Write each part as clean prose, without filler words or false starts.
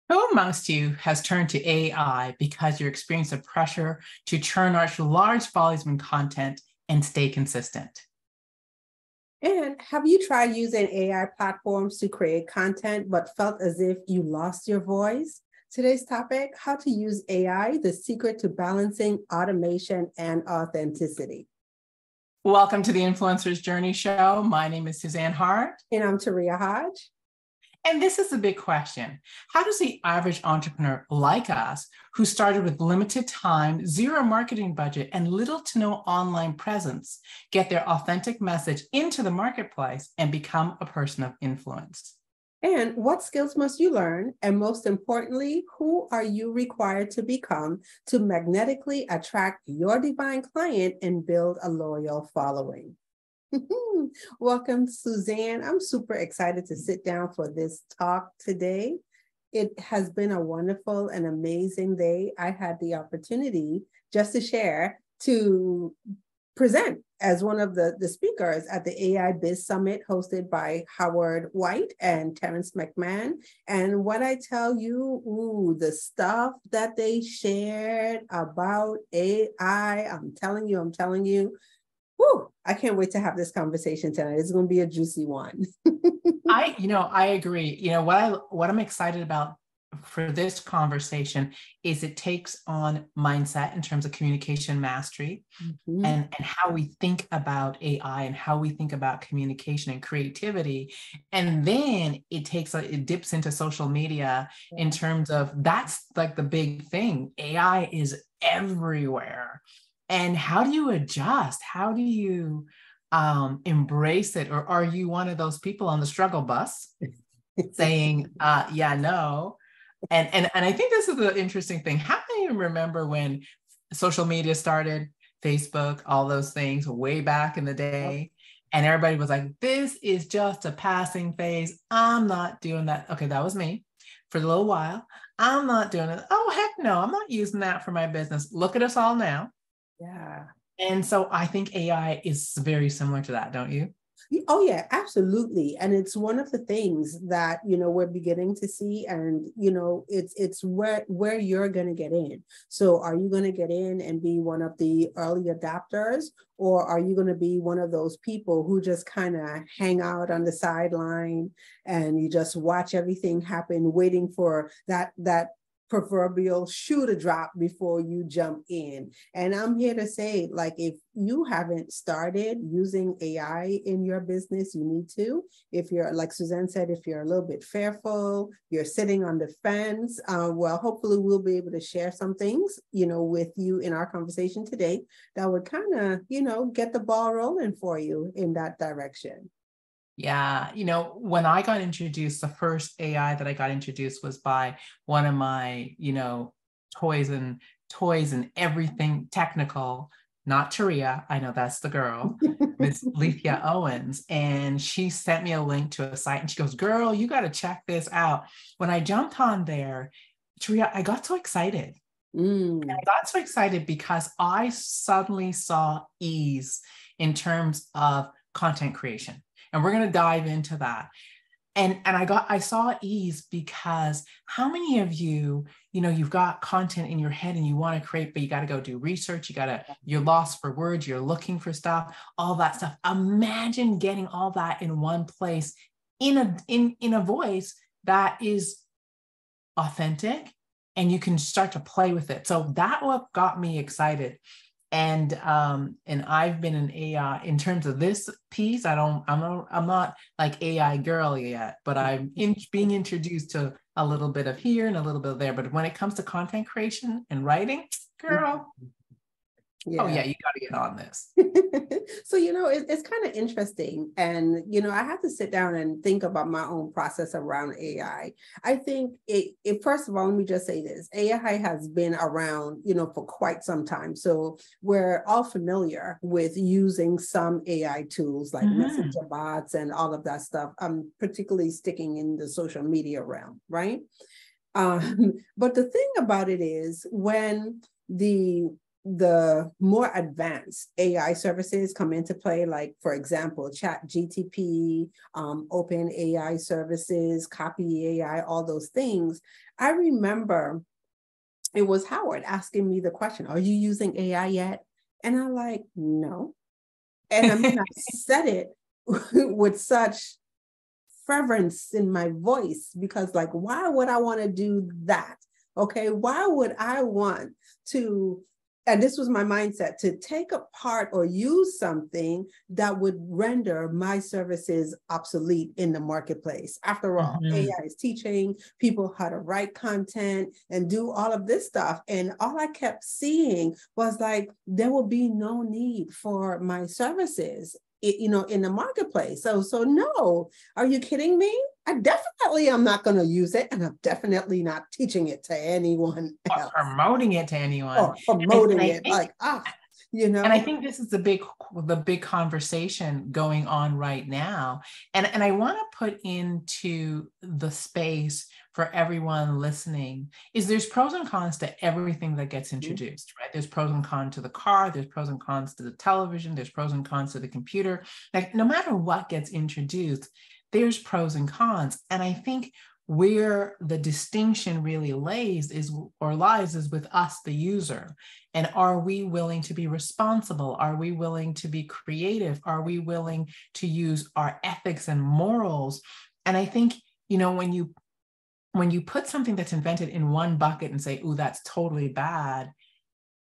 Who amongst you has turned to AI because you're experiencing pressure to churn out large volumes of content and stay consistent? And have you tried using AI platforms to create content but felt as if you lost your voice? Today's topic, how to use AI, the secret to balancing automation and authenticity. Welcome to the Influencers Journey Show. My name is Suzanne Hart. And I'm Taria Hodge. And this is the big question. How does the average entrepreneur like us, who started with limited time, zero marketing budget, and little to no online presence, get their authentic message into the marketplace and become a person of influence? And what skills must you learn? And most importantly, who are you required to become to magnetically attract your divine client and build a loyal following? Welcome, Suzanne. I'm super excited to sit down for this talk today. It has been a wonderful and amazing day. I had the opportunity just to share to present as one of the speakers at the AI Biz Summit hosted by Howard White and Terrence McMahon. And what I tell you, the stuff that they shared about AI, I'm telling you, I can't wait to have this conversation tonight. It's going to be a juicy one. I agree. What I'm excited about for this conversation is it takes on mindset in terms of communication mastery and how we think about AI and how we think about communication and creativity. And then it dips into social media in terms of that's like the big thing. AI is everywhere. And how do you adjust? How do you embrace it? Or are you one of those people on the struggle bus saying, yeah, no? And I think this is the interesting thing. How many of you remember when social media started, Facebook, all those things way back in the day? And everybody was like, this is just a passing phase. I'm not doing that. Okay, that was me for a little while. I'm not doing it. Oh, heck no, I'm not using that for my business. Look at us all now. Yeah. And so I think AI is very similar to that, don't you? Oh, yeah, absolutely. And it's one of the things that, we're beginning to see. And, it's where you're going to get in. So are you going to get in and be one of the early adopters? Or are you going to be one of those people who just kind of hang out on the sideline and you just watch everything happen, waiting for that proverbial shoe to drop before you jump in? And I'm here to say, like, if you haven't started using AI in your business, you need to. If you're, like Suzanne said, if you're a little bit fearful, you're sitting on the fence, well, hopefully we'll be able to share some things, with you in our conversation today that would kind of, get the ball rolling for you in that direction. Yeah. When I got introduced, the first AI that I got introduced was by one of my, toys and everything technical, not Taria. I know that's the girl, Miss Lethea Owens. And she sent me a link to a site and she goes, girl, you got to check this out. When I jumped on there, Taria, I got so excited. And I got so excited because I suddenly saw ease in terms of content creation. And we're going to dive into that. And I saw ease because how many of you, you've got content in your head and you want to create, but you got to go do research. You're lost for words. You're looking for stuff, all that stuff. Imagine getting all that in one place in a voice that is authentic and you can start to play with it. So that what got me excited. And I've been an AI in terms of this piece. I'm not like AI girl yet, but I'm being introduced to a little bit of here and a little bit of there. But when it comes to content creation and writing, girl, yeah. Oh yeah, you got to get on this. So, it's kind of interesting. And, I have to sit down and think about my own process around AI. I think first of all, let me just say this. AI has been around, for quite some time. So we're all familiar with using some AI tools like messenger bots and all of that stuff. I'm particularly sticking in the social media realm, right? But the thing about it is when the the more advanced AI services come into play, like for example, Chat GTP, Open AI services, Copy AI, all those things. I remember it was Howard asking me the question, "Are you using AI yet?" And I'm like, "No." And I mean, I said it with such fervence in my voice because, like, why would I want to do that? Okay, why would I want to, and this was my mindset, to take apart or use something that would render my services obsolete in the marketplace. After all, AI is teaching people how to write content and do all of this stuff. And all I kept seeing was like, there will be no need for my services, in the marketplace. So no, are you kidding me? I definitely am not going to use it, and I'm definitely not teaching it to anyone else. Or promoting it to anyone. Or promoting And I it, think, like, and I think this is the big conversation going on right now. And I want to put into the space for everyone listening is there's pros and cons to everything that gets introduced, right? There's pros and cons to the car, there's pros and cons to the television, there's pros and cons to the computer. Like no matter what gets introduced, there's pros and cons. And I think where the distinction really lies is with us, the user. And are we willing to be responsible? Are we willing to be creative? Are we willing to use our ethics and morals? And I think, when you put something that's invented in one bucket and say, "Ooh, that's totally bad,"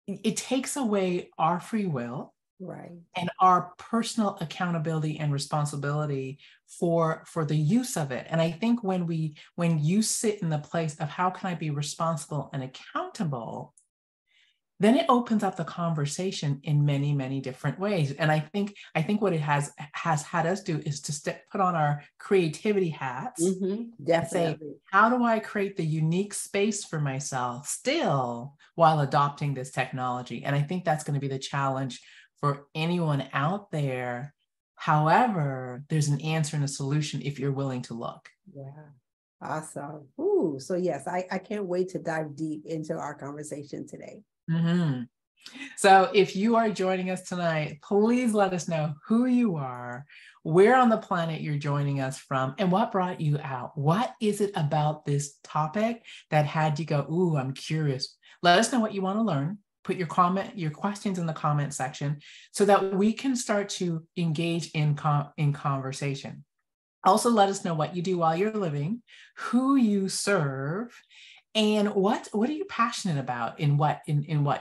it takes away our free will, right, and our personal accountability and responsibility for the use of it. And I think when you sit in the place of how can I be responsible and accountable, then it opens up the conversation in many, many different ways. And I think what it has had us do is to put on our creativity hats, and say, how do I create the unique space for myself still while adopting this technology? And I think that's going to be the challenge for anyone out there. However, there's an answer and a solution if you're willing to look. Yeah. Awesome. Ooh, so yes, I can't wait to dive deep into our conversation today. So if you are joining us tonight, please let us know who you are, where on the planet you're joining us from, and what brought you out. What is it about this topic that had you go, "Ooh, I'm curious"? Let us know what you want to learn. Put your questions in the comment section so that we can start to engage in conversation. Also, let us know what you do while you're living, who you serve, and what are you passionate about in what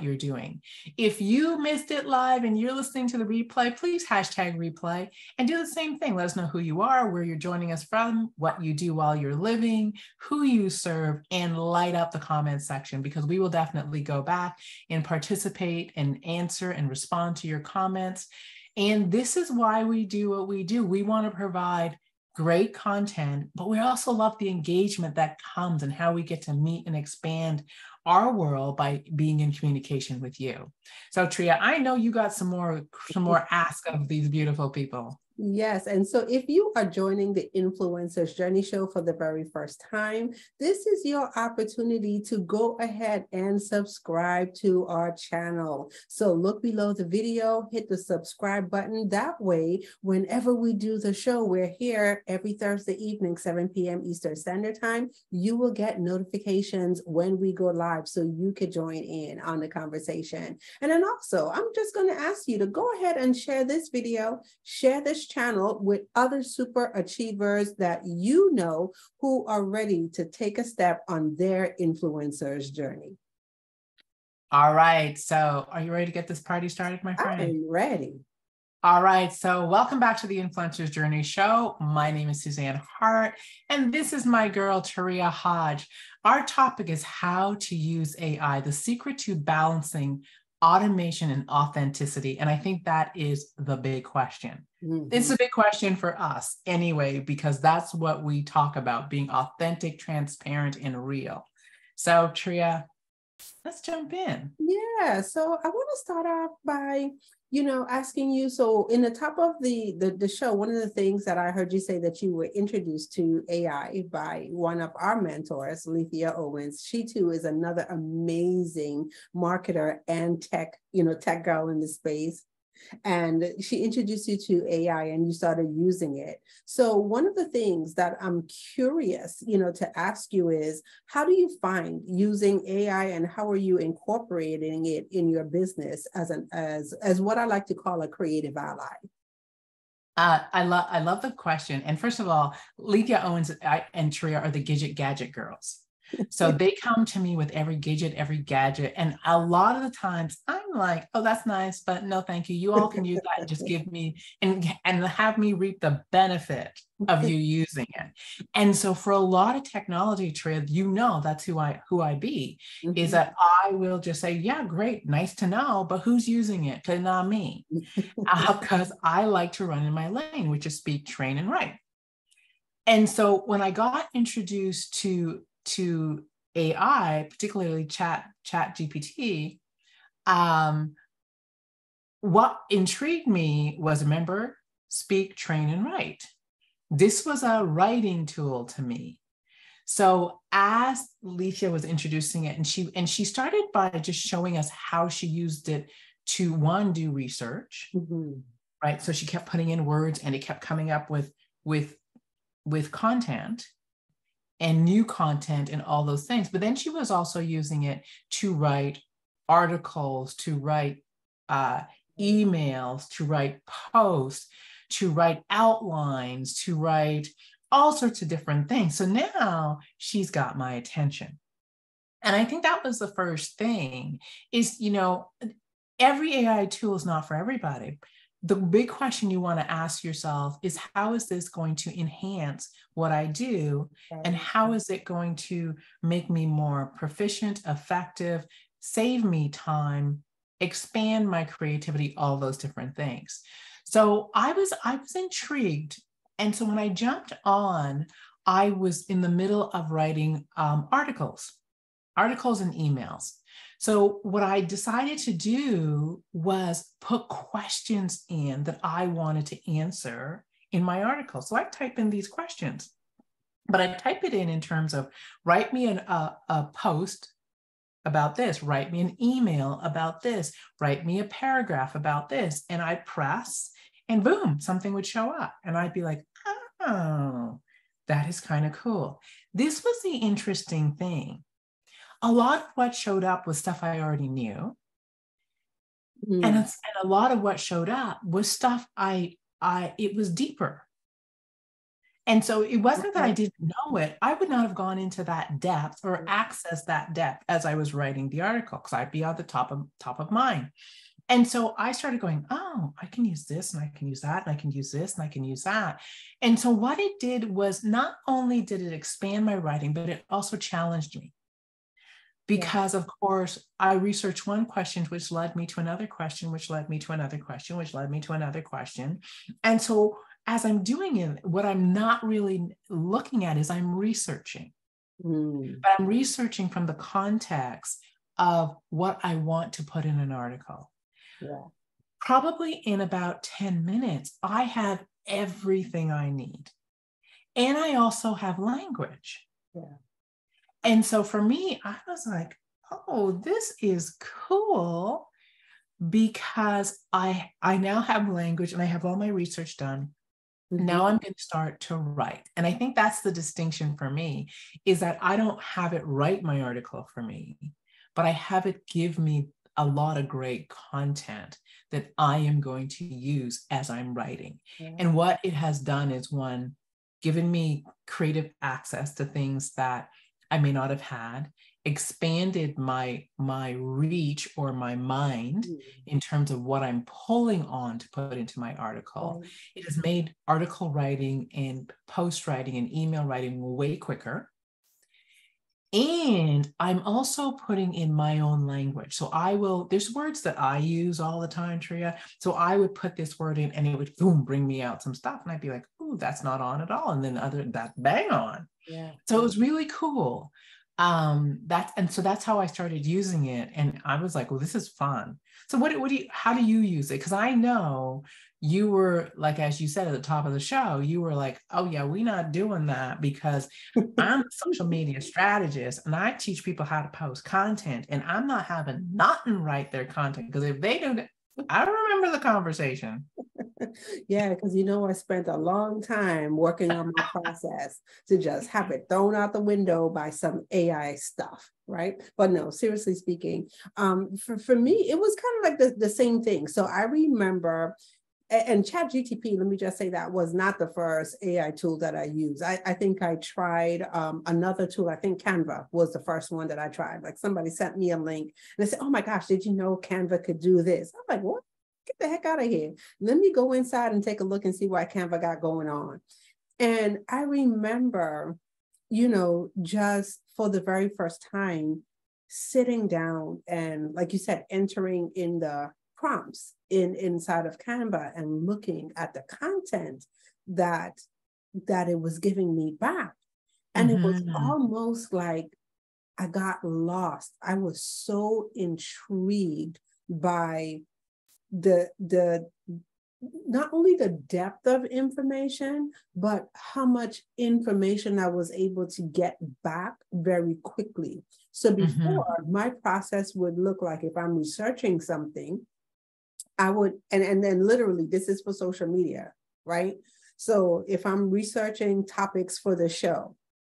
you're doing. If you missed it live and you're listening to the replay, please hashtag replay and do the same thing. Let us know who you are, where you're joining us from, what you do while you're living, who you serve, and light up the comment section, because we will definitely go back and participate and answer and respond to your comments. And this is why we do what we do. We want to provide great content, but we also love the engagement that comes and how we get to meet and expand our world by being in communication with you. So Tria, I know you got some more ask of these beautiful people. Yes. And so if you are joining the Influencers Journey Show for the very first time, this is your opportunity to go ahead and subscribe to our channel. So look below the video, hit the subscribe button. That way, whenever we do the show, we're here every Thursday evening, 7 p.m. Eastern Standard Time. You will get notifications when we go live so you could join in on the conversation. And then also, I'm just going to ask you to go ahead and share this video, share this channel with other super achievers that you know who are ready to take a step on their influencer's journey. All right. So are you ready to get this party started, my friend? I'm ready. All right. So welcome back to the Influencers Journey Show. My name is Suzanne Hart, and this is my girl, Taria Hodge. Our topic is how to use AI, the secret to balancing automation and authenticity. And I think that is the big question. It's a big question for us anyway, because that's what we talk about, being authentic, transparent, and real. So Tria, Let's jump in. Yeah, so I want to start off by, asking you. So, in the top of the show, one of the things that I heard you say that you were introduced to AI by one of our mentors, Lethea Owens. She too is another amazing marketer and tech girl in the space. And she introduced you to AI and you started using it. So one of the things that I'm curious, to ask you is, how do you find using AI and how are you incorporating it in your business as what I like to call a creative ally? I love the question. And first of all, Lethea Owens and Tria are the gadget girls. So they come to me with every gadget. And a lot of the times I'm like, oh, that's nice, but no, thank you. You all can use that and just give me and have me reap the benefit of you using it. And so for a lot of technology, Tria, that's who I be, is that I will just say, yeah, great, nice to know, but who's using it? Because not me. Because I like to run in my lane, which is speak, train, and write. And so when I got introduced to AI, particularly chat GPT, what intrigued me was, remember, speak, train, and write. This was a writing tool to me. So as Lethea was introducing it, and she started by just showing us how she used it to, one, do research, right? So she kept putting in words and it kept coming up with content and new content and all those things. But then she was also using it to write articles, to write emails, to write posts, to write outlines, to write all sorts of different things. So now she's got my attention. And I think that was the first thing is, every AI tool is not for everybody. The big question you want to ask yourself is, how is this going to enhance what I do? And how is it going to make me more proficient, effective, save me time, expand my creativity, all those different things. So I was intrigued. And so when I jumped on, I was in the middle of writing articles and emails. So what I decided to do was put questions in that I wanted to answer in my article. So I type in these questions, but I type it in terms of, write me a post about this, write me an email about this, write me a paragraph about this. And I press and boom, something would show up. And I'd be like, oh, that is kind of cool. This was the interesting thing. A lot of what showed up was stuff I already knew. And a lot of what showed up was stuff it was deeper. And so it wasn't that I didn't know it. I would not have gone into that depth or accessed that depth as I was writing the article, because I'd be at the top of mind. And so I started going, oh, I can use this and I can use that and I can use this and I can use that. And so what it did was, not only did it expand my writing, but it also challenged me. Because of course, I researched one question, which led me to another question, which led me to another question, which led me to another question. And so as I'm doing it, what I'm not really looking at is I'm researching. But I'm researching from the context of what I want to put in an article. Probably in about 10 minutes, I have everything I need. And I also have language. And so for me, I was like, oh, this is cool, because I now have language and I have all my research done. Now I'm going to start to write. And I think that's the distinction for me, is that I don't have it write my article for me, but I have it give me a lot of great content that I am going to use as I'm writing. And what it has done is, one, given me creative access to things that I may not have had, expanded my reach or my mind in terms of what I'm pulling on to put into my article. It has made article writing and post writing and email writing way quicker. And I'm also putting in my own language. So there's words that I use all the time, Tria. So I would put this word in and it would, boom, bring me out some stuff. And I'd be like, ooh, that's not on at all. And then that's bang on. So it was really cool. That's how I started using it. And I was like, well, this is fun. So how do you use it? Because I know you were like, as you said at the top of the show, you were like, oh yeah, we're not doing that because I'm a social media strategist and I teach people how to post content and I'm not having nothing write their content. Because if they do, I remember the conversation. Yeah, because I spent a long time working on my process to just have it thrown out the window by some AI stuff, right? But no, seriously speaking, for me, it was kind of like the same thing. So I remember, and ChatGTP, let me just say that was not the first AI tool that I used. I think I tried another tool. I think Canva was the first one that I tried. Like somebody sent me a link and they said, oh my gosh, did you know Canva could do this? I'm like, what? Get the heck out of here. Let me go inside and take a look and see what Canva got going on. And I remember, just for the very first time, sitting down and, like you said, entering in the prompts inside of Canva and looking at the content that it was giving me back. And it was almost like I got lost. I was so intrigued by the not only the depth of information, but how much information I was able to get back very quickly. So before, my process would look like, if I'm researching something, I would, and then literally, this is for social media, right? So if I'm researching topics for the show,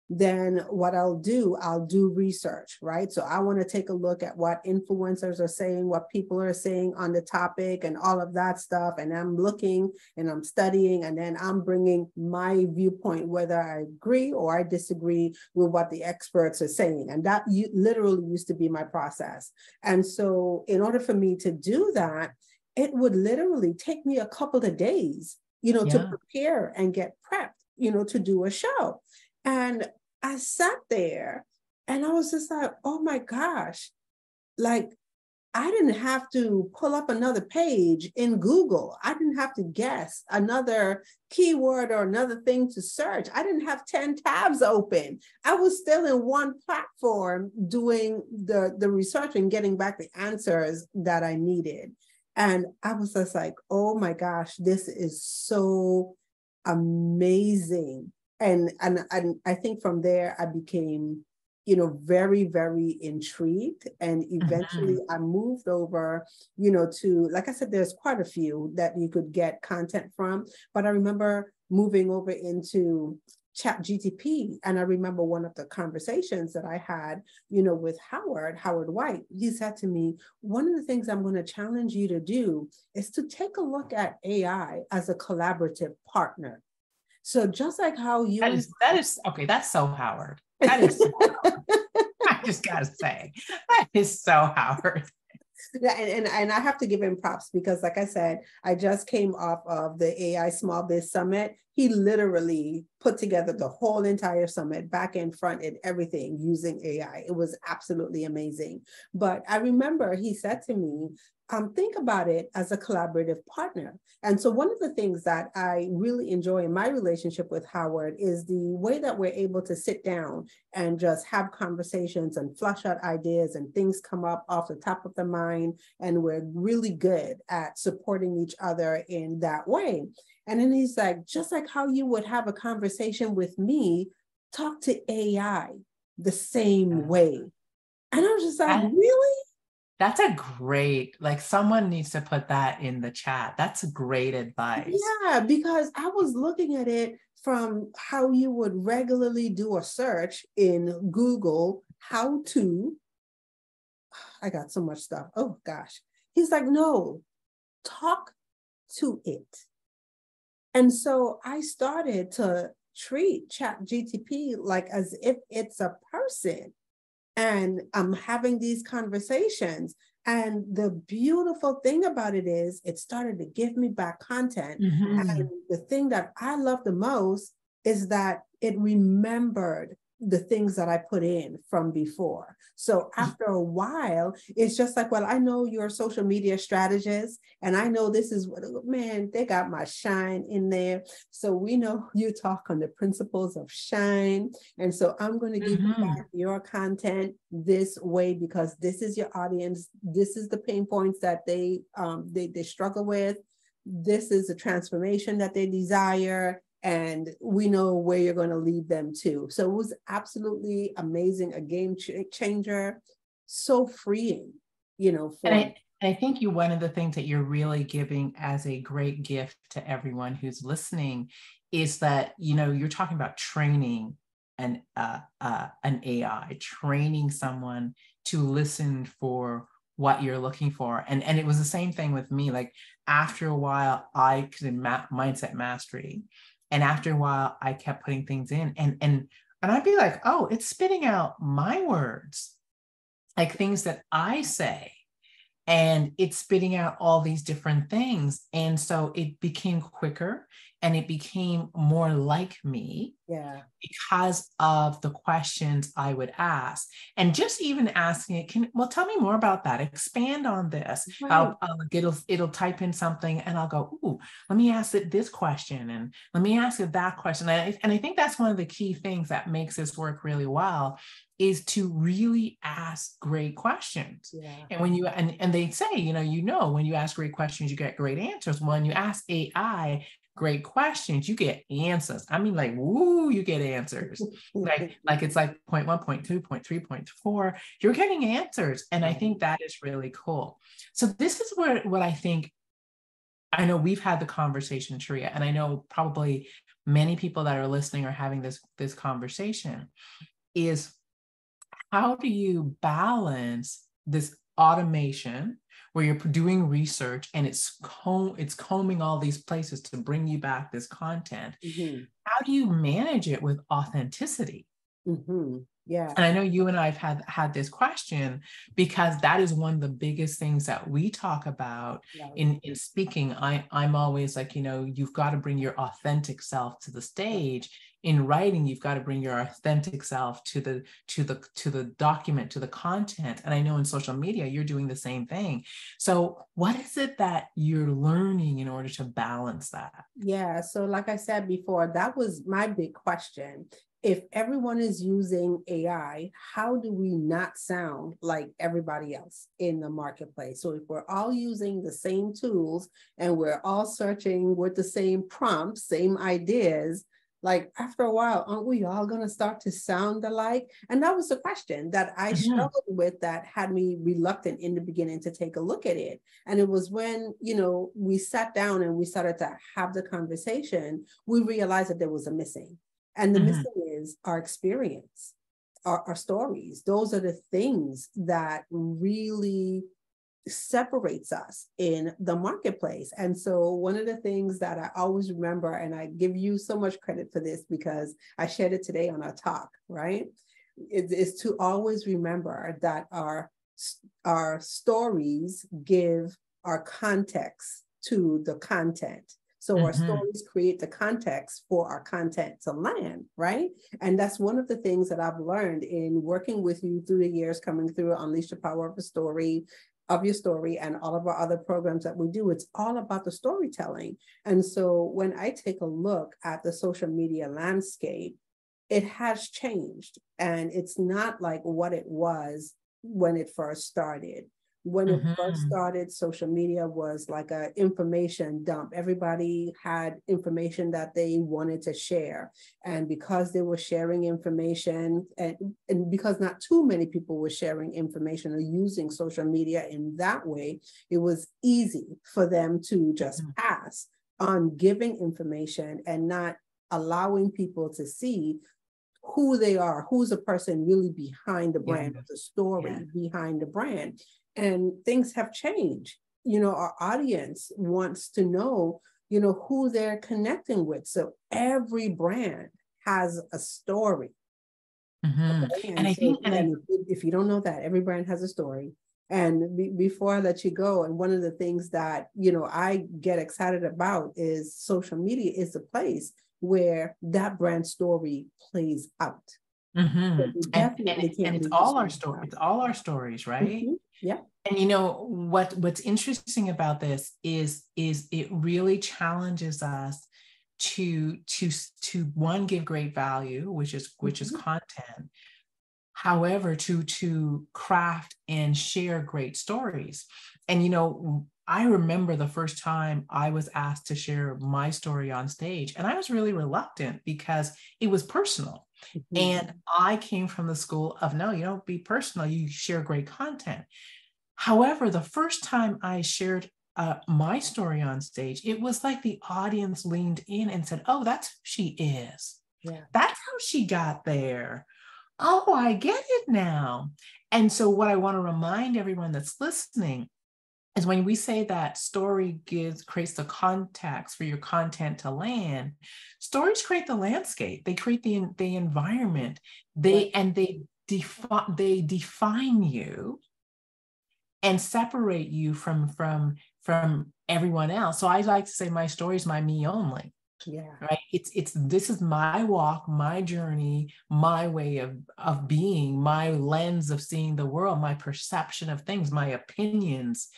then what I'll do research, right? So I want to take a look at what influencers are saying, what people are saying on the topic and all of that stuff. And I'm looking and I'm studying, and then I'm bringing my viewpoint, whether I agree or I disagree with what the experts are saying. And that literally used to be my process. And so in order for me to do that, it would literally take me a couple of days, to prepare and get prepped, to do a show. And I sat there and I was just like, oh my gosh, like I didn't have to pull up another page in Google. I didn't have to guess another keyword or another thing to search. I didn't have 10 tabs open. I was still in one platform doing the research and getting back the answers that I needed. And I was just like, oh my gosh, this is so amazing. And I think from there, I became, very, very intrigued. And eventually I moved over, to, like I said, there's quite a few that you could get content from. But I remember moving over into ChatGTP. And I remember one of the conversations that I had, with Howard White. He said to me, one of the things I'm going to challenge you to do is to take a look at AI as a collaborative partner. So just like how you that is okay, that's so Howard. That is so Howard. I just gotta say, that is so Howard. Yeah, and I have to give him props because, like I said, I just came off of the AI Small Biz Summit. He literally put together the whole entire summit, back and front and everything, using AI. It was absolutely amazing. But I remember he said to me, think about it as a collaborative partner. And so one of the things that I really enjoy in my relationship with Howard is the way that we're able to sit down and just have conversations and flush out ideas, and things come up off the top of the mind. And we're really good at supporting each other in that way. And then he's like, just like how you would have a conversation with me, talk to AI the same way. And I was just like, really? That's a great, like someone needs to put that in the chat. That's great advice. Yeah, because I was looking at it from how you would regularly do a search in Google, how to, I got so much stuff. Oh gosh. He's like, no, talk to it. And so I started to treat ChatGTP like as if it's a person. And I'm having these conversations. And the beautiful thing about it is it started to give me back content. And the thing that I love the most is that it remembered the things that I put in from before. So after a while, it's just like, well, I know you're a social media strategist, and I know this is what, man, they got my shine in there. So we know you talk on the principles of shine. And so I'm going to give you back your content this way, because this is your audience. This is the pain points that they struggle with. This is the transformation that they desire. And we know where you're going to lead them to. So it was absolutely amazing, a game changer, so freeing, for And I think one of the things that you're really giving as a great gift to everyone who's listening is that, you're talking about training an AI, training someone to listen for what you're looking for. And it was the same thing with me. Like after a while, I could in mindset mastery. And after a while, I kept putting things in and I'd be like, oh, it's spitting out my words, like things that I say. And it's spitting out all these different things. And so it became quicker and it became more like me. Yeah. Because of the questions I would ask. And just even asking it, tell me more about that. Expand on this. Right. It'll type in something and I'll go, ooh, let me ask it this question and let me ask it that question. And I think that's one of the key things that makes this work really well, is to really ask great questions. Yeah. And when you, and they say, when you ask great questions, you get great answers. When you ask AI great questions, you get answers. I mean, like, woo, you get answers. like it's like point 1, point 2, point 3, point 4. You're getting answers. And I think that is really cool. So this is what I think. I know we've had the conversation, Sharia, and I know probably many people that are listening are having this conversation, is how do you balance this automation where you're doing research and it's combing all these places to bring you back this content? How do you manage it with authenticity? Yeah. And I know you and I have had this question, because that is one of the biggest things that we talk about in speaking. I'm always like, you've got to bring your authentic self to the stage. In writing, you've got to bring your authentic self to the document, to the content. And I know in social media, you're doing the same thing. So what is it that you're learning in order to balance that? Yeah. So like I said before, that was my big question. If everyone is using AI, how do we not sound like everybody else in the marketplace? So if we're all using the same tools and we're all searching with the same prompts, same ideas, like after a while, aren't we all going to start to sound alike? And that was the question that I struggled with, that had me reluctant in the beginning to take a look at it. And it was when, we sat down and we started to have the conversation, we realized that there was a missing. And the missing is our experience, our stories. Those are the things that really separates us in the marketplace. And so one of the things that I always remember, and I give you so much credit for this because I shared it today on our talk, right? Is to always remember that our stories give our context to the content. So our stories create the context for our content to land, right? And that's one of the things that I've learned in working with you through the years, coming through Unleash the Power of your story, and all of our other programs that we do. It's all about the storytelling. And so when I take a look at the social media landscape, it has changed. And it's not like what it was when it first started. When it first started, social media was like an information dump. Everybody had information that they wanted to share. And because they were sharing information, and because not too many people were sharing information or using social media in that way, it was easy for them to just pass on giving information and not allowing people to see who they are, who's the person really behind the brand, the story behind the brand. And things have changed. Our audience wants to know, who they're connecting with. So every brand has a story. Okay? And if you don't know that, every brand has a story. And before I let you go, and one of the things that, I get excited about is social media is the place where that brand story plays out. Mm-hmm. So we And definitely can't it's leave the all our story story. out. It's all our stories, right? Yeah. And you know what's interesting about this is it really challenges us to one, give great value, which is Mhm. content. However, to craft and share great stories. And you know, I remember the first time I was asked to share my story on stage, and I was really reluctant because it was personal. Mhm. And I came from the school of, no, you don't be personal, you share great content. However, the first time I shared my story on stage, it was like the audience leaned in and said, oh, that's who she is. Yeah. That's how she got there. Oh, I get it now. And so, what I want to remind everyone that's listening is when we say that story creates the context for your content to land, stories create the landscape, they create the environment, Right. they define you and separate you from everyone else. So I like to say my story is my me only, Yeah. right? It's this is my walk, my journey, my way of being, my lens of seeing the world, my perception of things, my opinions.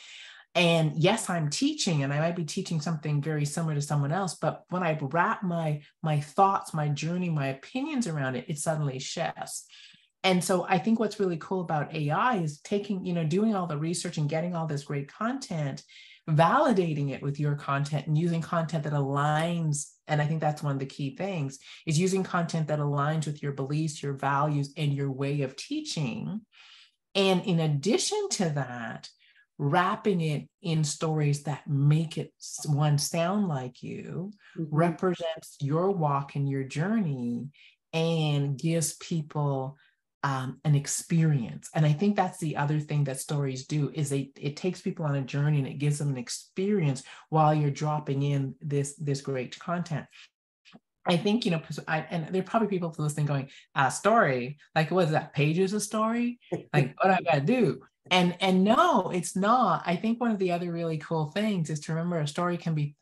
And yes, I'm teaching, and I might be teaching something very similar to someone else, but when I wrap my thoughts, my journey, my opinions around it, it suddenly shifts. And so I think what's really cool about AI is taking, you know, doing all the research and getting all this great content, validating it with your content and using content that aligns. And I think that's one of the key things is using content that aligns with your beliefs, your values, and your way of teaching. And in addition to that, wrapping it in stories that make it one sound like you, Mhm. represents your walk and your journey, and gives people an experience. And I think that's the other thing that stories do is it takes people on a journey and it gives them an experience while you're dropping in this great content. I think, you know, and there are probably people listening going, story, like, what is that, pages of story? Like, what do I got to do? And no, it's not. I think one of the other really cool things is to remember a story can be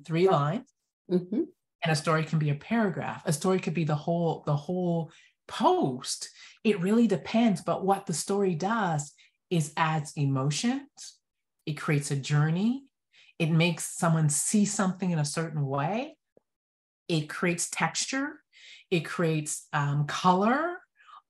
three lines, Mhm. and a story can be a paragraph. A story could be the whole post. It really depends. But what the story does is adds emotions. It creates a journey. It makes someone see something in a certain way. It creates texture, it creates color,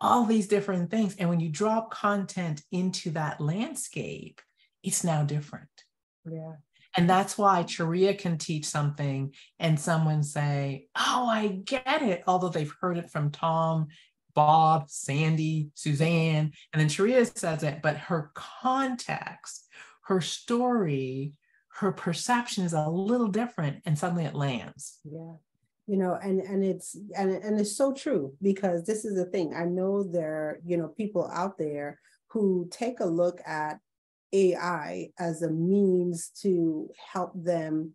all these different things. And when you drop content into that landscape, it's now different. Yeah. And that's why Sharia can teach something and someone say, oh, I get it, although they've heard it from Tom, Bob, Sandy, Suzanne. And then Sharia says it, but her context, her story, her perception is a little different, and suddenly it lands. Yeah. You know, and it's so true, because this is the thing. I know there, you know, people out there who take a look at AI as a means to help them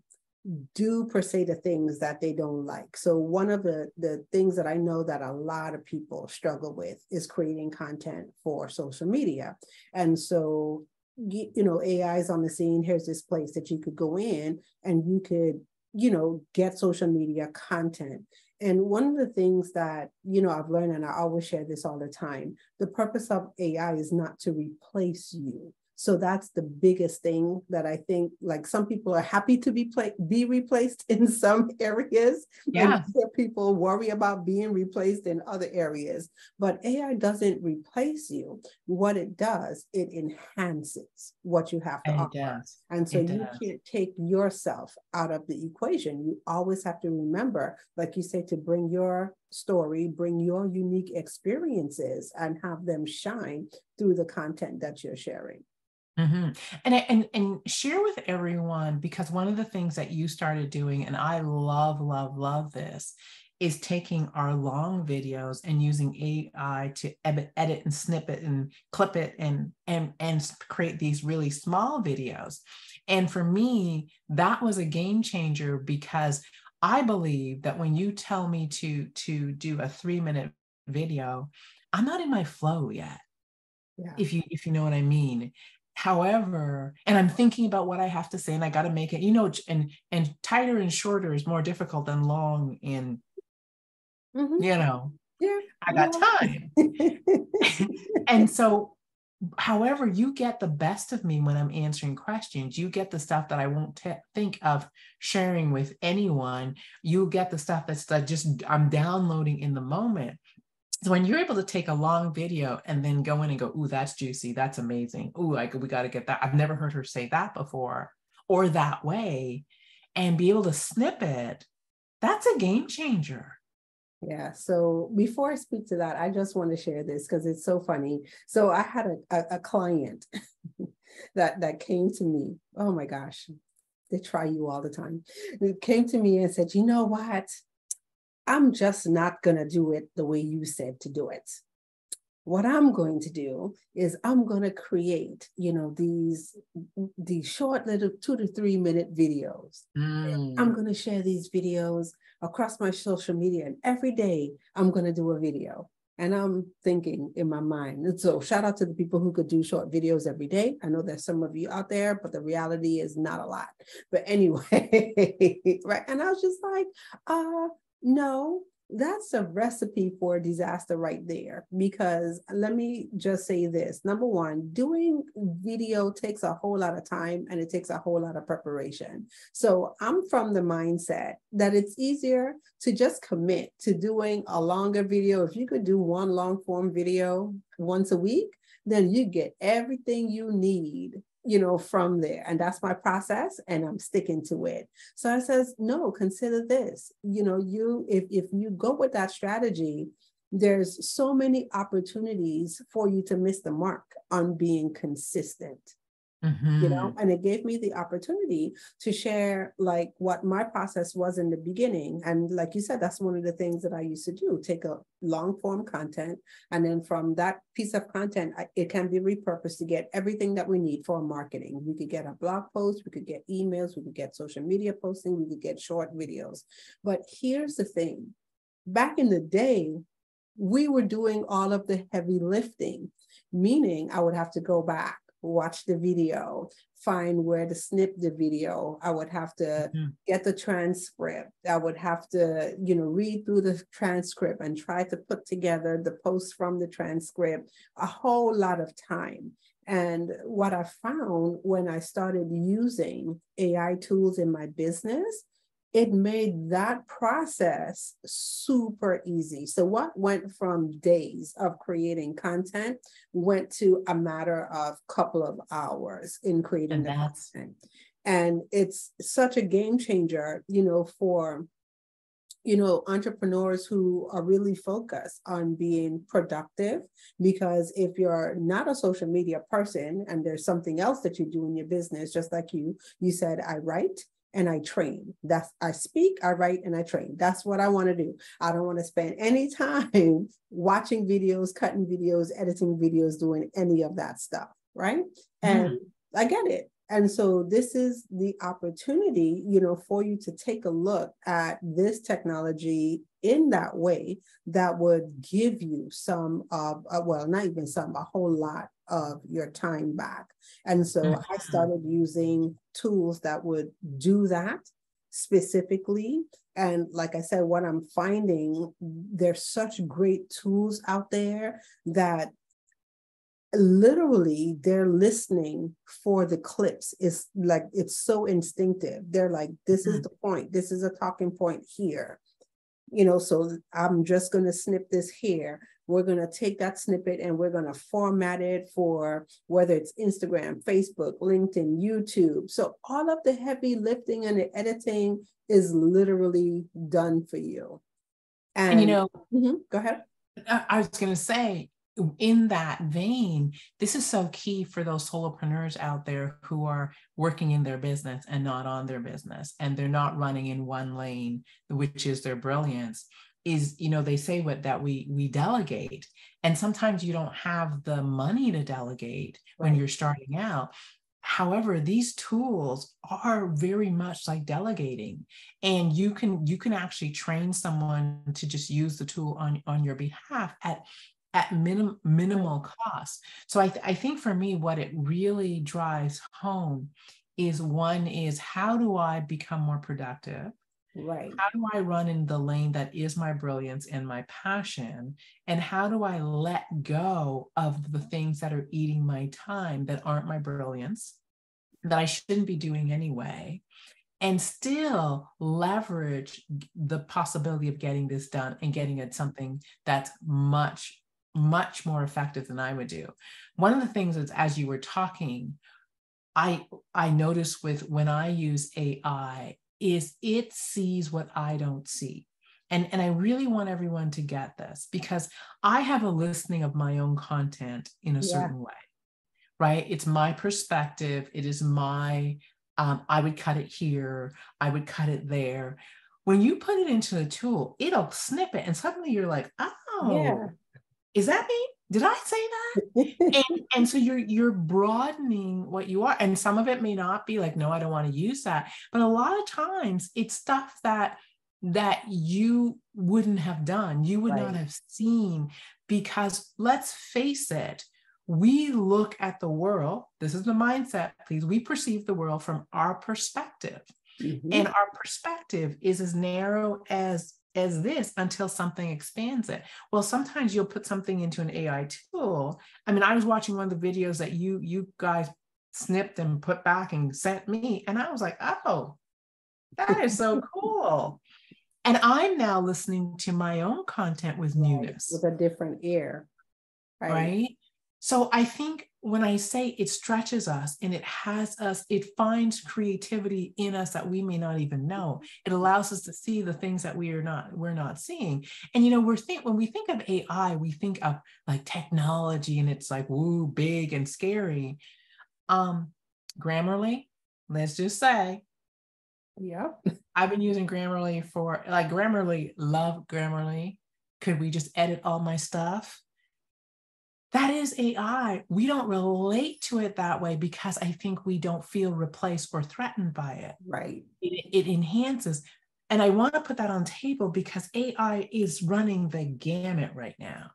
do per se the things that they don't like. So one of the things that I know that a lot of people struggle with is creating content for social media. And so you know, AI is on the scene. Here's this place that you could go in and you could, you know, get social media content. And one of the things that, you know, I've learned, and I always share this all the time, the purpose of AI is not to replace you. So that's the biggest thing that I think, like, some people are happy to be replaced in some areas, and Yeah. other people worry about being replaced in other areas. But AI doesn't replace you. What it does, it enhances what you have to And it offer. does. And so It you does. can't take yourself out of the equation. You always have to remember, like you say, to bring your story, bring your unique experiences, and have them shine through the content that you're sharing. Mm-hmm. And share with everyone, because one of the things that you started doing, and I love this, is taking our long videos and using AI to edit and snip it and clip it and create these really small videos. And for me, that was a game changer, because I believe that when you tell me to do a 3-minute video, I'm not in my flow yet, Yeah. if you know what I mean. However, and I'm thinking about what I have to say, and I got to make it, you know, and tighter and shorter is more difficult than long and, Mm-hmm. you know, Yeah. I got time. And so, however, you get the best of me when I'm answering questions. You get the stuff that I won't think of sharing with anyone. You get the stuff that's like just I'm downloading in the moment. So when you're able to take a long video and then go in and go, ooh, that's juicy, that's amazing. Ooh, we got to get that. I've never heard her say that before or that way, and be able to snip it, that's a game changer. Yeah. So before I speak to that, I just want to share this because it's so funny. So I had a client that came to me. Oh my gosh, they try you all the time. It came to me and said, you know what? I'm just not going to do it the way you said to do it. What I'm going to do is I'm going to create, these short little 2 to 3 minute videos. I'm going to share these videos across my social media, and every day I'm going to do a video. And I'm thinking in my mind, and so shout out to the people who could do short videos every day. I know there's some of you out there, but the reality is not a lot. But anyway, right. And I was just like, no, that's a recipe for disaster right there. Because let me just say this. Number one, doing video takes a whole lot of time and it takes a whole lot of preparation. So I'm from the mindset that it's easier to just commit to doing a longer video. If you could do one long form video once a week, then you get everything you need from there. And that's my process, and I'm sticking to it. So I says, no, consider this. If you go with that strategy, there's so many opportunities for you to miss the mark on being consistent. And it gave me the opportunity to share like what my process was in the beginning. And like you said, that's one of the things that I used to do, take a long form content. And then from that piece of content, it can be repurposed to get everything that we need for marketing. We could get a blog post, we could get emails, we could get social media posting, we could get short videos. But here's the thing, back in the day, we were doing all of the heavy lifting, meaning I would have to go back, watch the video, find where to snip the video. I would have to get the transcript. I would have to, read through the transcript and try to put together the posts from the transcript, a whole lot of time. And what I found when I started using AI tools in my business, it made that process super easy. So what went from days of creating content went to a matter of couple of hours in creating the content. And it's such a game changer, for entrepreneurs who are really focused on being productive. Because if you're not a social media person and there's something else that you do in your business, just like you said, I write and I train. I speak, I write, and I train. That's what I want to do. I don't want to spend any time watching videos, cutting videos, editing videos, doing any of that stuff, right? And I get it. And so this is the opportunity, for you to take a look at this technology in that way that would give you some of, not even some, a whole lot of your time back. And so I started using tools that would do that specifically. And like I said, what I'm finding, there's such great tools out there that literally they're listening for the clips. It's like, it's so instinctive. They're like, this is the point. This is a talking point here. So I'm just going to snip this here. We're going to take that snippet and we're going to format it for whether it's Instagram, Facebook, LinkedIn, YouTube. So all of the heavy lifting and the editing is literally done for you. And go ahead. I was going to say, in that vein, this is so key for those solopreneurs out there who are working in their business and not on their business, and they're not running in one lane, which is their brilliance. Is, they say that we delegate, and sometimes you don't have the money to delegate when you're starting out. However, these tools are very much like delegating, and you can actually train someone to just use the tool on your behalf at minimal cost. So I think for me, what it really drives home is, one is, how do I become more productive? Right. How do I run in the lane that is my brilliance and my passion? And how do I let go of the things that are eating my time that aren't my brilliance, that I shouldn't be doing anyway, and still leverage the possibility of getting this done and getting it something that's much, much more effective than I would do? One of the things is, as you were talking, I notice with when I use AI is it sees what I don't see. And I really want everyone to get this, because I have a listening of my own content in a Yeah. certain way, right? It's my perspective. It is my, I would cut it here. I would cut it there. When you put it into a tool, it'll snip it. And suddenly you're like, Yeah. oh, is that me? Did I say that? And so you're broadening what you are. And some of it may not be like, no, I don't want to use that. But a lot of times it's stuff that you wouldn't have done, you would not Right. have seen, because let's face it, we look at the world, this is the mindset, please, we perceive the world from our perspective. Mm-hmm. And our perspective is as narrow as this until something expands it. Well, sometimes you'll put something into an AI tool. I mean, I was watching one of the videos that you guys snipped and put back and sent me, and I was like, oh, that is so cool. And I'm now listening to my own content with Right. With newness, a different ear. Right. right? So I think when I say it stretches us and it has us, it finds creativity in us that we may not even know. It allows us to see the things that we're not seeing. And when we think of AI, we think of like technology, and it's like woo, big and scary. Grammarly, let's just say, Yeah. I've been using Grammarly for like Grammarly, love Grammarly. Could we just edit all my stuff? That is AI. We don't relate to it that way because I think we don't feel replaced or threatened by it. Right. It enhances. And I want to put that on table because AI is running the gamut right now.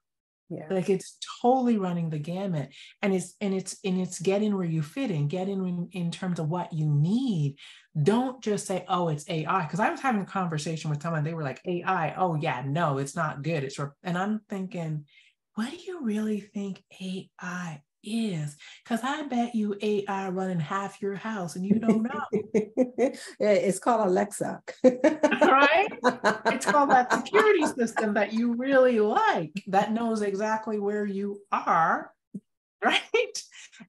Yeah. Like it's totally running the gamut, and it's getting where you fit in, get in terms of what you need. Don't just say, oh, it's AI. Because I was having a conversation with someone, they were like, AI, oh yeah, no, it's not good. And I'm thinking, what do you really think AI is? Because I bet you AI running half your house and you don't know. It's called Alexa. Right? It's called that security system that you really like, that knows exactly where you are, right?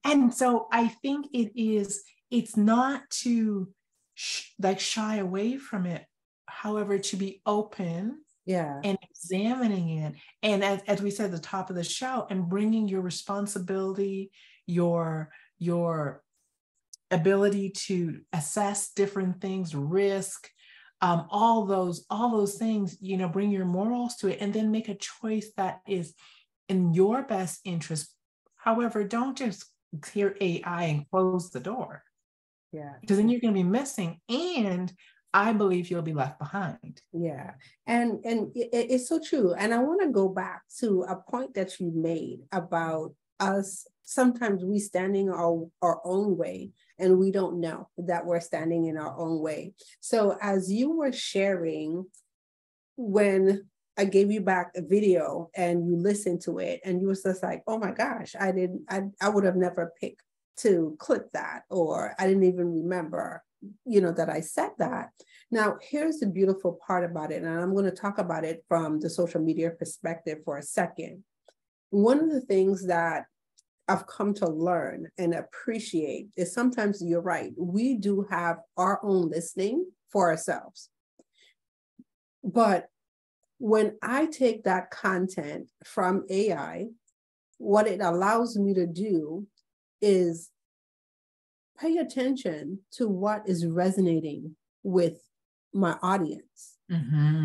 And so I think it's not to shy away from it, however, to be open Yeah. and examining it. And as we said at the top of the show, and bringing your responsibility, your ability to assess different things, risk, all those things, bring your morals to it, and then make a choice that is in your best interest. However, don't just hear AI and close the door, Yeah. because then you're going to be missing, and I believe you'll be left behind. Yeah. And it's so true. And I want to go back to a point that you made about us. Sometimes we standing our own way and we don't know that we're standing in our own way. So as you were sharing, when I gave you back a video and you listened to it and you was just like, oh my gosh, I would have never picked to clip that, or I didn't even remember, that I said that. Now, here's the beautiful part about it. And I'm going to talk about it from the social media perspective for a second. One of the things that I've come to learn and appreciate is sometimes you're right. We do have our own listening for ourselves. But when I take that content from AI, what it allows me to do is pay attention to what is resonating with my audience,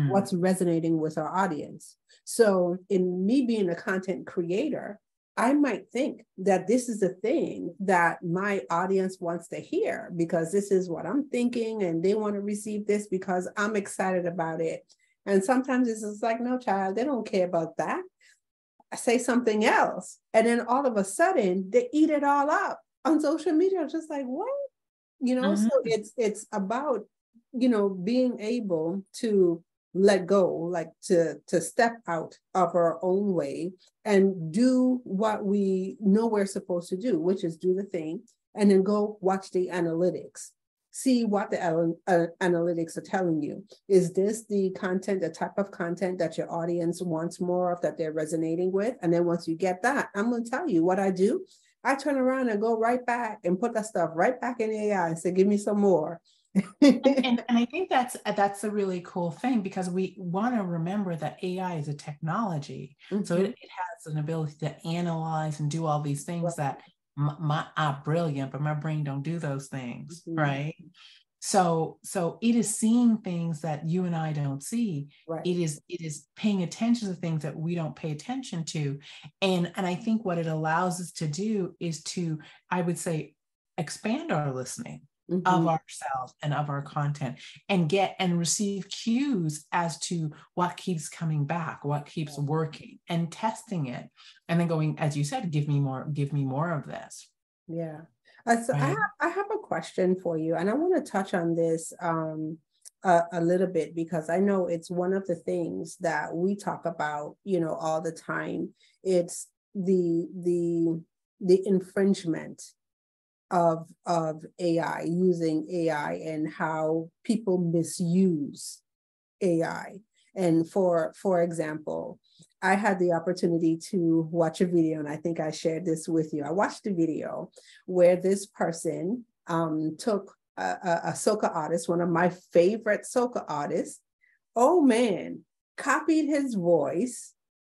what's resonating with our audience. So in me being a content creator, I might think that this is the thing that my audience wants to hear because this is what I'm thinking and they want to receive this because I'm excited about it. And sometimes it's just like, no, child, they don't care about that. I say something else. And then all of a sudden they eat it all up on social media. I'm just like, what? So it's about being able to let go, like to step out of our own way and do what we know we're supposed to do, which is do the thing, and then go watch the analytics. See what the analytics are telling you. Is this the content, the type of content that your audience wants more of, that they're resonating with? And then once you get that, I'm going to tell you what I do. I turn around and go right back and put that stuff right back in AI and say, give me some more. And I think that's a really cool thing, because we want to remember that AI is a technology. So it has an ability to analyze and do all these things that I'm brilliant, but my brain don't do those things, right? So it is seeing things that you and I don't see. Right. It is paying attention to things that we don't pay attention to. And I think what it allows us to do is to, I would say, expand our listening of ourselves and of our content, and get and receive cues as to what keeps coming back, what keeps working, and testing it, and then going, as you said, give me more of this. Yeah. So right? I have a question for you, and I want to touch on this a little bit, because I know it's one of the things that we talk about, all the time. It's the infringement of AI, using AI, and how people misuse AI. And for example, I had the opportunity to watch a video, and I think I shared this with you. I watched a video where this person took a soca artist, one of my favorite soca artists. Oh man, copied his voice,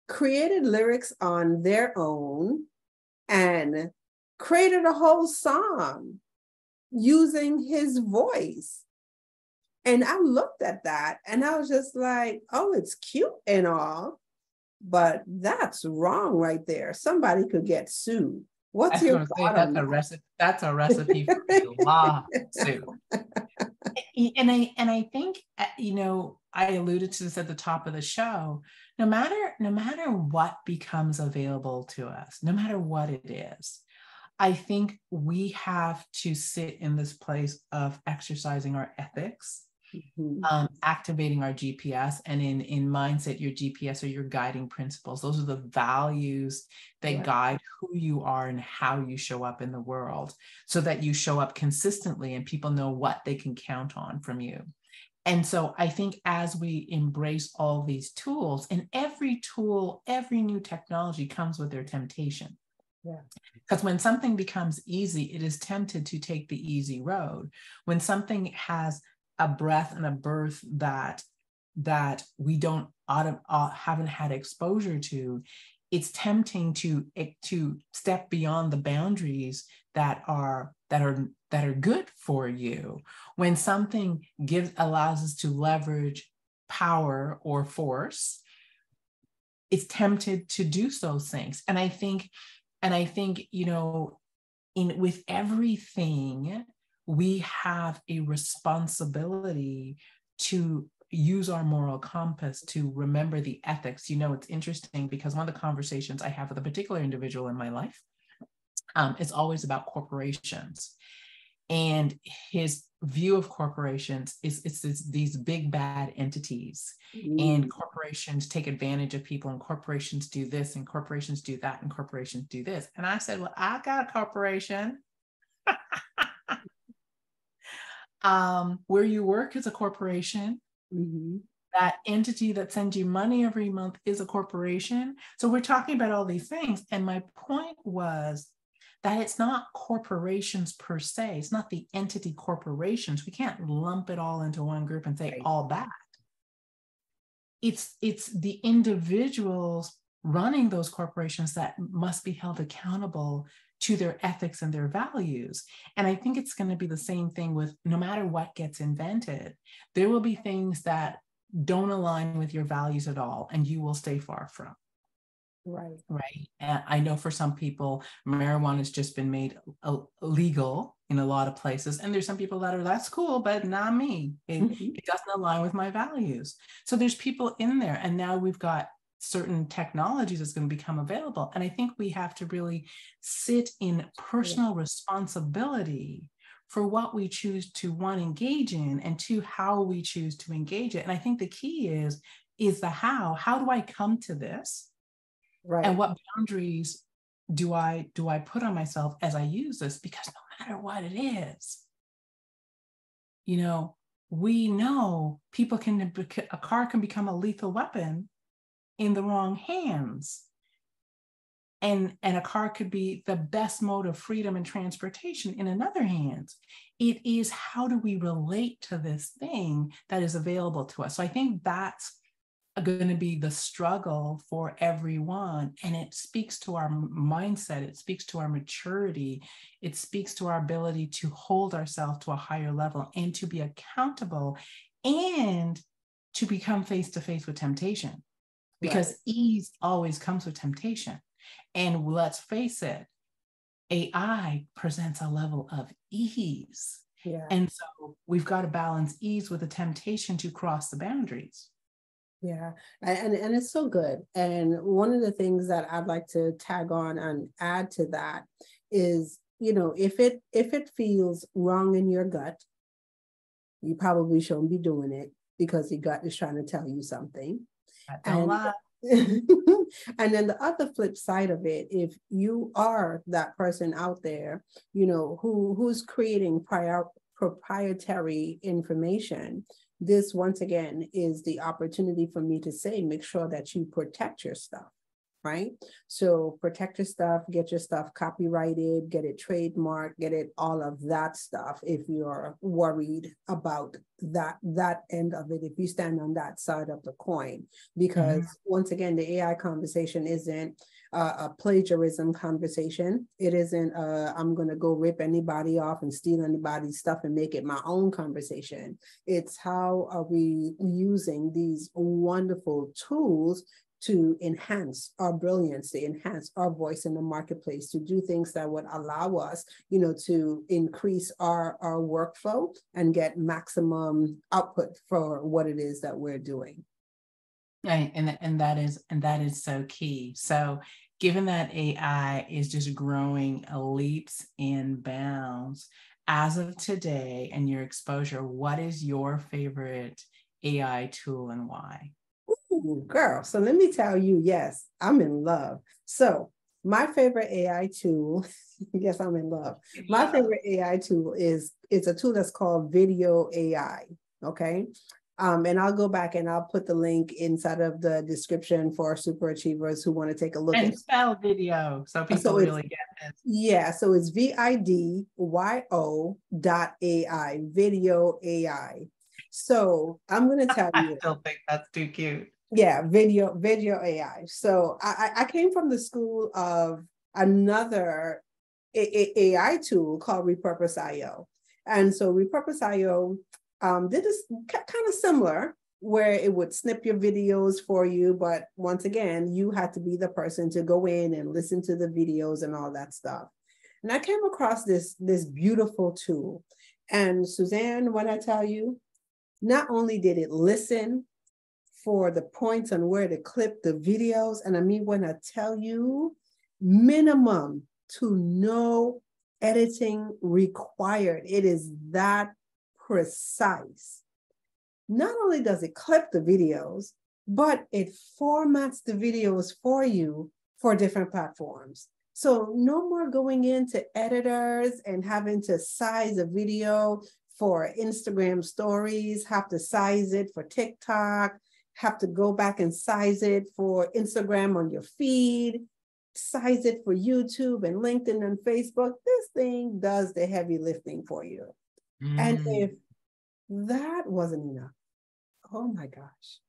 created lyrics on their own, and created a whole song using his voice. And I looked at that and I was just like, oh, it's cute and all, but that's wrong right there. Somebody could get sued. What's your thought on that? That's a recipe for a lawsuit. And I think, I alluded to this at the top of the show. No matter what becomes available to us, no matter what it is, I think we have to sit in this place of exercising our ethics, activating our GPS, and in mindset, your GPS are your guiding principles. Those are the values that guide who you are and how you show up in the world, so that you show up consistently and people know what they can count on from you. And so I think as we embrace all these tools, and every tool, every new technology comes with their temptation. Yeah. Because when something becomes easy, it is tempted to take the easy road. When something has a breath and a birth that we haven't had exposure to, it's tempting to step beyond the boundaries that are good for you. When something allows us to leverage power or force, it's tempted to do those things. And I think, with everything, we have a responsibility to use our moral compass, to remember the ethics. It's interesting because one of the conversations I have with a particular individual in my life is always about corporations. And his view of corporations is it's these big bad entities, and corporations take advantage of people, and corporations do this, and corporations do that, and corporations do this. And I said, well, I got a corporation. Where you work is a corporation. That entity that sends you money every month is a corporation. So we're talking about all these things. And my point was that it's not corporations per se. It's not the entity corporations. We can't lump it all into one group and say all bad. It's the individuals running those corporations that must be held accountable to their ethics and their values. And I think it's going to be the same thing with no matter what gets invented. There will be things that don't align with your values at all, and you will stay far from. Right. And I know for some people, marijuana has just been made legal in a lot of places. And there's some people that are, that's cool, but not me. It doesn't align with my values. So there's people in there. And now we've got certain technologies that's going to become available. And I think we have to really sit in personal responsibility for what we choose to, one, engage in, and two, how we choose to engage it. And I think the key is the how. How do I come to this? Right. And what boundaries do I put on myself as I use this? Because no matter what it is, we know a car can become a lethal weapon in the wrong hands. And a car could be the best mode of freedom and transportation in another hands. It is, how do we relate to this thing that is available to us? So I think that's going to be the struggle for everyone. And it speaks to our mindset. It speaks to our maturity. It speaks to our ability to hold ourselves to a higher level and to be accountable and to become face to face with temptation, because ease always comes with temptation. And let's face it, AI presents a level of ease. Yeah. And so we've got to balance ease with the temptation to cross the boundaries. Yeah, and it's so good. And one of the things that I'd like to tag on and add to that is, if it feels wrong in your gut, you probably shouldn't be doing it because your gut is trying to tell you something. And and then the other flip side of it, if you are that person out there, who's creating proprietary information, this once again is the opportunity for me to say, make sure that you protect your stuff, right? So protect your stuff, get your stuff copyrighted, get it trademarked, get it, all of that stuff. If you're worried about that end of it, if you stand on that side of the coin, because once again, the AI conversation isn't a plagiarism conversation. It isn't I'm going to go rip anybody off and steal anybody's stuff and make it my own conversation. It's how are we using these wonderful tools to enhance our brilliance, to enhance our voice in the marketplace, to do things that would allow us, to increase our workflow and get maximum output for what it is that we're doing. Right. And that is so key. So given that AI is just growing leaps and bounds, as of today and your exposure, what is your favorite AI tool and why? Ooh, girl, so let me tell you, yes, I'm in love. So my favorite AI tool, yes, I'm in love. My favorite AI tool is a tool that's called Video AI. Okay. And I'll go back and I'll put the link inside of the description for super achievers who want to take a look and at spell video so people really get it. Yeah, so it's VIDYO.AI, Video AI. So I'm going to tell you. I still think that's too cute. Yeah, video AI. So I came from the school of another AI tool called Repurpose.io. And so Repurpose.io did this kind of similar, where it would snip your videos for you. But once again, you had to be the person to go in and listen to the videos and all that stuff. And I came across this beautiful tool. And Suzanne, when I tell you, not only did it listen for the points on where to clip the videos, and I mean, when I tell you, minimum to no editing required. It is that precise. Not only does it clip the videos, but it formats the videos for you for different platforms. So no more going into editors and having to size a video for Instagram stories, have to size it for TikTok, have to go back and size it for Instagram on your feed, size it for YouTube and LinkedIn and Facebook. This thing does the heavy lifting for you. And if that wasn't enough, oh my gosh,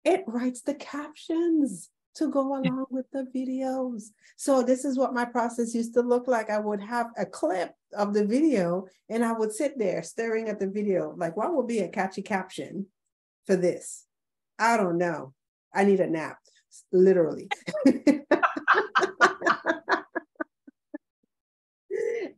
it writes the captions to go along with the videos. So this is what my process used to look like. I would have a clip of the video and I would sit there staring at the video like, what would be a catchy caption for this? I don't know. I need a nap, literally.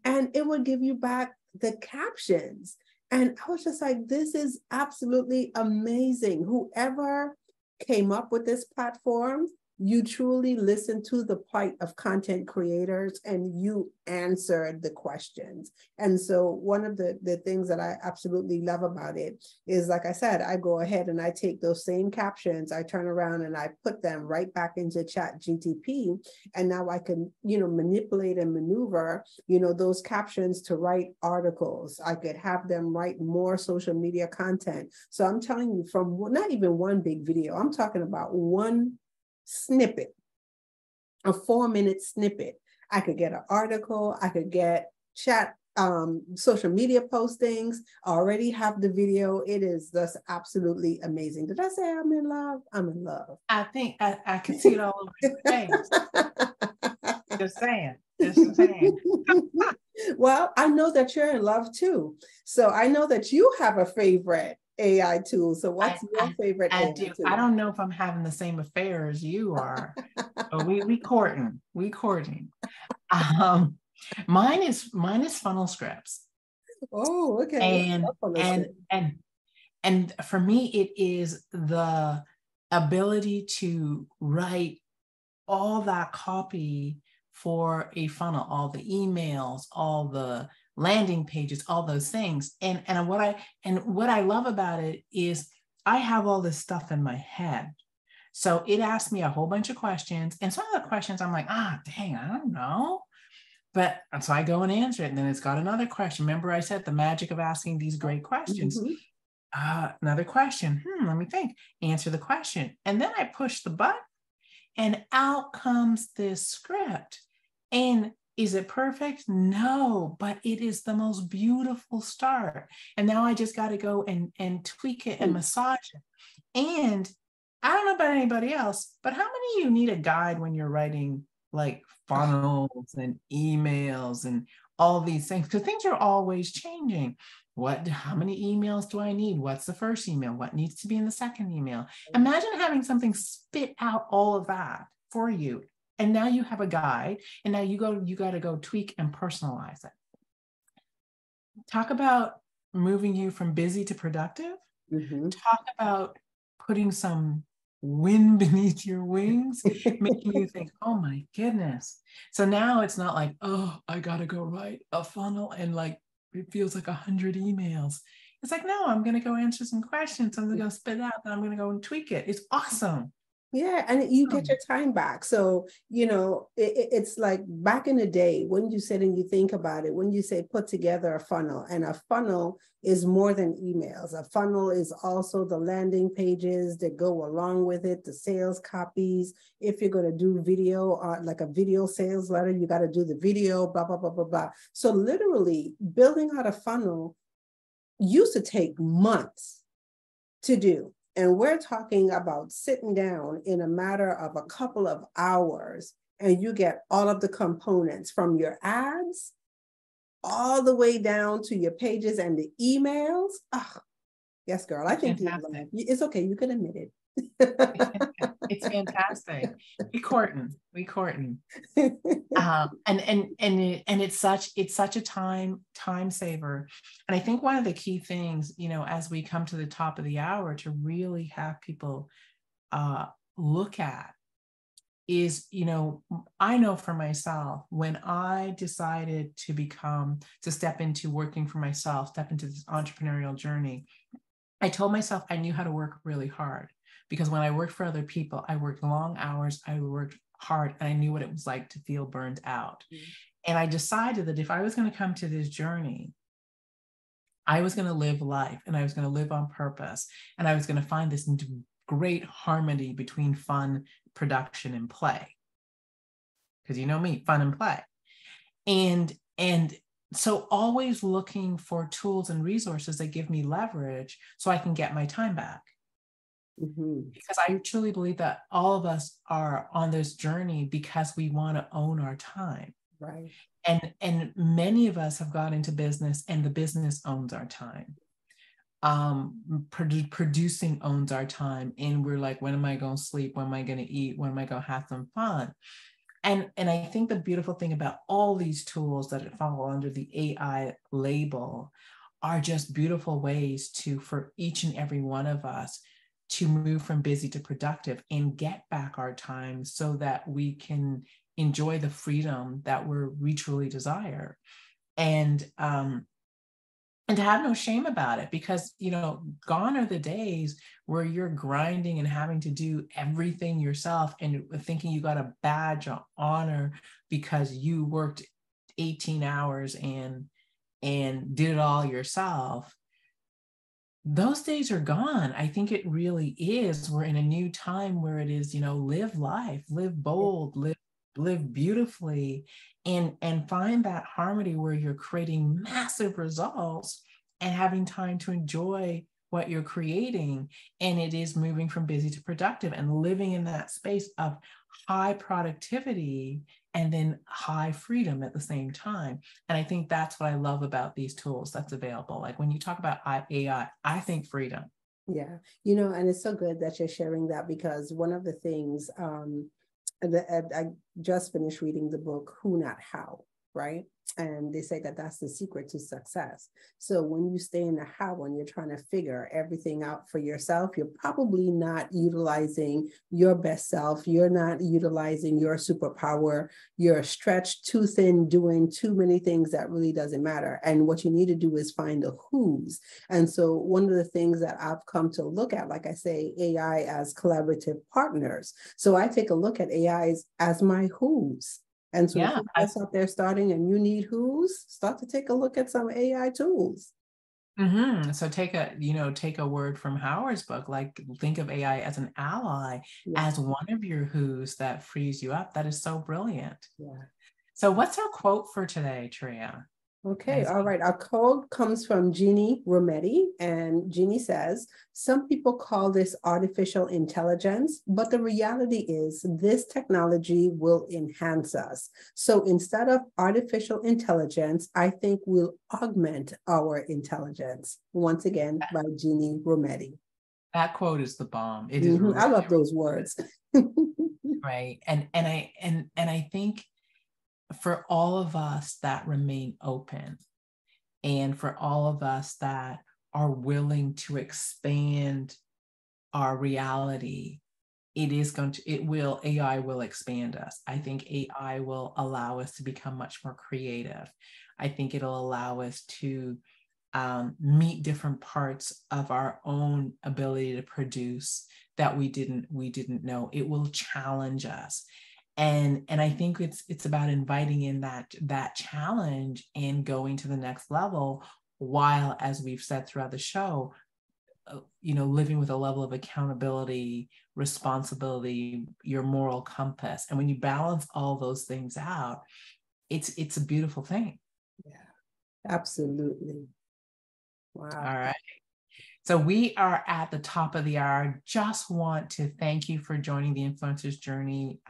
And it would give you back the captions. And I was just like, this is absolutely amazing. Whoever came up with this platform, You truly listen to the plight of content creators and you answer the questions. And so one of the things that I absolutely love about it is, like I said, I go ahead and I take those same captions, I turn around and I put them right back into Chat GTP. And now I can, manipulate and maneuver, those captions to write articles. I could have them write more social media content. So I'm telling you, from not even one big video, I'm talking about one snippet, a 4-minute snippet. I could get an article, I could get chat, social media postings, already have the video. It is just absolutely amazing. Did I say I'm in love? I'm in love. I think I can see it all over your face. Just saying. Just saying. Well, I know that you're in love too. So I know that you have a favorite AI tool. So what's your favorite AI do. tool? I don't know if I'm having the same affair as you are, but we courting. We courting. Mine is funnel scripts. Oh, okay. And for me, it is the ability to write all that copy for a funnel, all the emails, all the landing pages, all those things. And what I love about it is I have all this stuff in my head. So it asks me a whole bunch of questions. And some of the questions I'm like, dang, I don't know. But so I go and answer it. And then it's got another question. Remember I said the magic of asking these great questions. Another question. Let me think. Answer the question. And then I push the button and out comes this script. And is it perfect? No, but it is the most beautiful start. And now I just got to go and tweak it and massage it. And I don't know about anybody else, but how many of you need a guide when you're writing like funnels and emails and all these things? Because things are always changing. How many emails do I need? What's the first email? What needs to be in the second email? Imagine having something spit out all of that for you. And now you have a guide, and now you got to go tweak and personalize it. Talk about moving you from busy to productive. Talk about putting some wind beneath your wings, making you think, oh my goodness. So now it's not like, oh, I got to go write a funnel and like, it feels like 100 emails. It's like, no, I'm going to go answer some questions. I'm going to go spit out, and I'm going to go and tweak it. It's awesome. Yeah, and you get your time back. So, it's like back in the day when you sit and you think about it, when you say put together a funnel, and a funnel is more than emails. A funnel is also the landing pages that go along with it, the sales copies. If you're going to do video, like a video sales letter, you got to do the video, blah, blah, blah, blah, blah. So literally building out a funnel used to take months to do. And we're talking about sitting down in a matter of a couple of hours, and you get all of the components from your ads all the way down to your pages and the emails. Oh, yes, girl. I think it's okay. You can admit it. It's fantastic. We courting. And it's such a time saver. And I think one of the key things, as we come to the top of the hour, to really have people look at is, I know for myself, when I decided to step into working for myself, step into this entrepreneurial journey, I told myself I knew how to work really hard. Because when I worked for other people, I worked long hours, I worked hard, and I knew what it was like to feel burned out. And I decided that if I was going to come to this journey, I was going to live life, and I was going to live on purpose, and I was going to find this great harmony between fun, production, and play. Because you know me, fun and play. And so always looking for tools and resources that give me leverage so I can get my time back. Because I truly believe that all of us are on this journey because we want to own our time. Right. And many of us have got into business, and the business owns our time. Producing owns our time. And we're like, when am I going to sleep? When am I going to eat? When am I going to have some fun? And I think the beautiful thing about all these tools that fall under the AI label are just beautiful ways for each and every one of us to move from busy to productive and get back our time so that we can enjoy the freedom that we truly desire. And to have no shame about it, because, gone are the days where you're grinding and having to do everything yourself and thinking you got a badge of honor because you worked 18 hours and did it all yourself. Those days are gone. I think it really is. We're in a new time where it is, live life, live bold, live beautifully, and find that harmony where you're creating massive results and having time to enjoy what you're creating. And it is moving from busy to productive and living in that space of high productivity and then high freedom at the same time. And I think that's what I love about these tools that's available. Like when you talk about AI, I think freedom. Yeah, and it's so good that you're sharing that, because one of the things I just finished reading the book Who Not How, right? And they say that that's the secret to success. So when you stay in the how and you're trying to figure everything out for yourself, you're probably not utilizing your best self. You're not utilizing your superpower. You're stretched too thin, doing too many things that really doesn't matter. And what you need to do is find the who's. And so one of the things that I've come to look at, like I say, AI as collaborative partners. So I take a look at AIs as my who's. And so if you're just out there starting and you need who's, start to take a look at some AI tools. So take a word from Howard's book, like think of AI as an ally, as one of your who's that frees you up. That is so brilliant. Yeah. So what's our quote for today, Tria? Okay, all right. Our quote comes from Jeannie Rometty, and Jeannie says, some people call this artificial intelligence, but the reality is this technology will enhance us. So instead of artificial intelligence, I think we'll augment our intelligence. Once again, by Jeannie Rometty. That quote is the bomb. It is I love those words. Right. And I think for all of us that remain open, and for all of us that are willing to expand our reality, AI will expand us. I think AI will allow us to become much more creative. I think it'll allow us to meet different parts of our own ability to produce that we didn't know. It will challenge us. And I think it's about inviting in that challenge and going to the next level, while, as we've said throughout the show, living with a level of accountability, responsibility, your moral compass. And when you balance all those things out, it's a beautiful thing. Yeah, absolutely. Wow. All right. So we are at the top of the hour. Just want to thank you for joining the Influencers Journey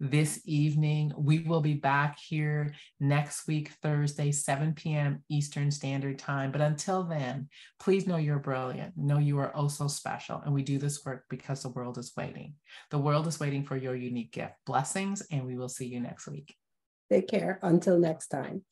this evening. We will be back here next week, Thursday, 7 p.m. Eastern Standard Time. But until then, please know you're brilliant. Know you are oh so special. And we do this work because the world is waiting. The world is waiting for your unique gift. Blessings, and we will see you next week. Take care. Until next time.